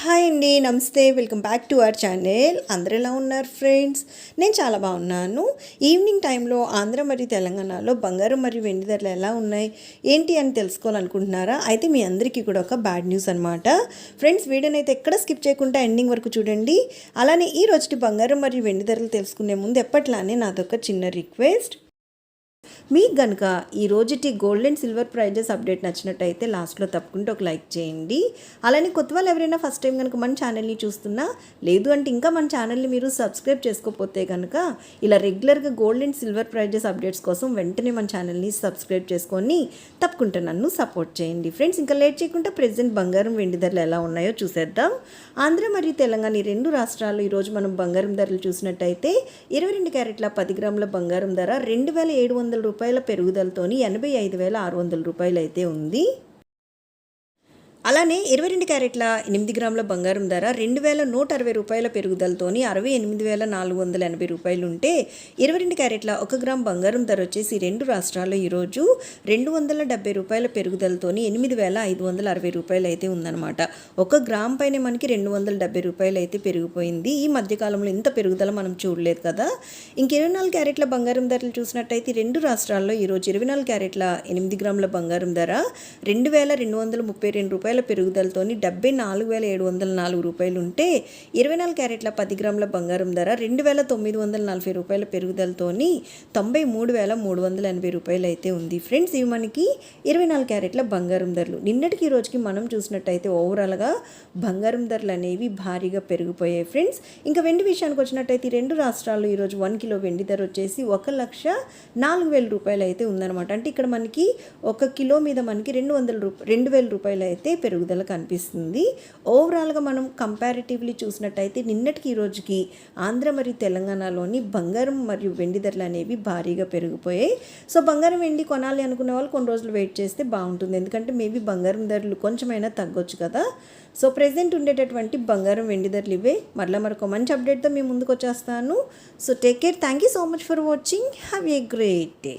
Hi అండి, నమస్తే. Welcome back to our channel. అందరూ ఎలా ఉన్నారు ఫ్రెండ్స్? నేను చాలా బాగున్నాను. ఈవినింగ్ టైంలో ఆంధ్ర మరియు తెలంగాణలో బంగారం మరియు వెండి ధరలు ఎలా ఉన్నాయి ఏంటి అని తెలుసుకోవాలనుకుంటున్నారా? అయితే మీ అందరికీ కూడా ఒక బ్యాడ్ న్యూస్ అనమాట ఫ్రెండ్స్. వీడియోని అయితే ఎక్కడ స్కిప్ చేయకుండా ఎండింగ్ వరకు చూడండి. అలానే ఈ రోజుటి బంగారం మరియు వెండి ధరలు తెలుసుకునే ముందు ఎప్పట్లానే నాదొక చిన్న రిక్వెస్ట్. మీకు కనుక ఈ రోజుటి gold and silver prices update నచ్చినట్టయితే లాస్ట్లో తప్పకుండా ఒక లైక్ చేయండి. అలానే కొత్త వాళ్ళు ఎవరైనా ఫస్ట్ టైం కనుక మన ఛానల్ని చూస్తున్నా, లేదు అంటే ఇంకా మన ఛానల్ని మీరు సబ్స్క్రైబ్ చేసుకోకపోతే కనుక ఇలా రెగ్యులర్గా gold and silver prizes updates కోసం వెంటనే మన ఛానల్ని సబ్స్క్రైబ్ చేసుకొని తప్పకుండా నన్ను సపోర్ట్ చేయండి ఫ్రెండ్స్. ఇంకా లేట్ చేయకుండా ప్రెజెంట్ బంగారం వెండి ధరలు ఎలా ఉన్నాయో చూసేద్దాం. ఆంధ్ర మరియు తెలంగాణ ఈ రెండు రాష్ట్రాల్లో ఈరోజు మనం బంగారం ధరలు చూసినట్టయితే 22 క్యారెట్ల 10 గ్రాముల బంగారం ధర 2,700 రూపాయల పెరుగుదలతోని 85,600 రూపాయలు అయితే ఉంది. అలానే 22 క్యారెట్ల 8 గ్రాముల బంగారం ధర 2,160 రూపాయల పెరుగుదలతోని 68,480 రూపాయలు ఉంటే 22 క్యారెట్ల 1 గ్రామ్ బంగారం ధర వచ్చేసి రెండు రాష్ట్రాల్లో ఈరోజు 270 రూపాయల పెరుగుదలతోని 8,560 రూపాయలు అయితే ఉందన్నమాట. 1 గ్రామ్ పైన మనకి 270 రూపాయలు అయితే పెరిగిపోయింది. ఈ మధ్యకాలంలో ఇంత పెరుగుదల మనం చూడలేదు కదా. ఇంక 24 క్యారెట్ల బంగారం ధరలు చూసినట్టయితే రెండు రాష్ట్రాల్లో ఈరోజు 24 క్యారెట్ల 8 గ్రాముల బంగారం ధర 2,232 రూపాయలు పెరుగుదలతోని 74,704 రూపాయలు ఉంటే 24 క్యారెట్ల 10 గ్రాముల బంగారం ధర 2,940 రూపాయల పెరుగుదలతోని 93,380 రూపాయలు అయితే ఉంది ఫ్రెండ్స్. ఇవి మనకి 24 క్యారెట్ల బంగారం ధరలు. నిన్నటికి రోజుకి మనం చూసినట్టయితే ఓవరాల్గా బంగారం ధరలు అనేవి భారీగా పెరిగిపోయాయి ఫ్రెండ్స్. ఇంకా వెండి విషయానికి వచ్చినట్టయితే రెండు రాష్ట్రాల్లో ఈరోజు 1 కిలో వెండి ధర వచ్చేసి 1,04,000 రూపాయలు అయితే ఉందన్నమాట. అంటే ఇక్కడ మనకి 1 కిలో మీద మనకి 2,000 రూపాయలు అయితే పెరుగుదల కనిపిస్తుంది. ఓవరాల్గా మనం కంపారిటివ్లీ చూసినట్టయితే నిన్నటికి ఈ రోజుకి ఆంధ్ర మరియు తెలంగాణలోని బంగారం మరియు వెండి ధరలు అనేవి భారీగా పెరిగిపోయాయి. సో బంగారం వెండి కొనాలి అనుకునే వాళ్ళు కొన్ని రోజులు వెయిట్ చేస్తే బాగుంటుంది, ఎందుకంటే మేబీ బంగారం ధరలు కొంచెమైనా తగ్గొచ్చు కదా. సో ప్రెజెంట్ ఉండేటటువంటి బంగారం వెండి ధరలు ఇవే. మరొక మంచి అప్డేట్తో మీ ముందుకు వచ్చేస్తాను. So take care. Thank you so much for watching. Have a great day.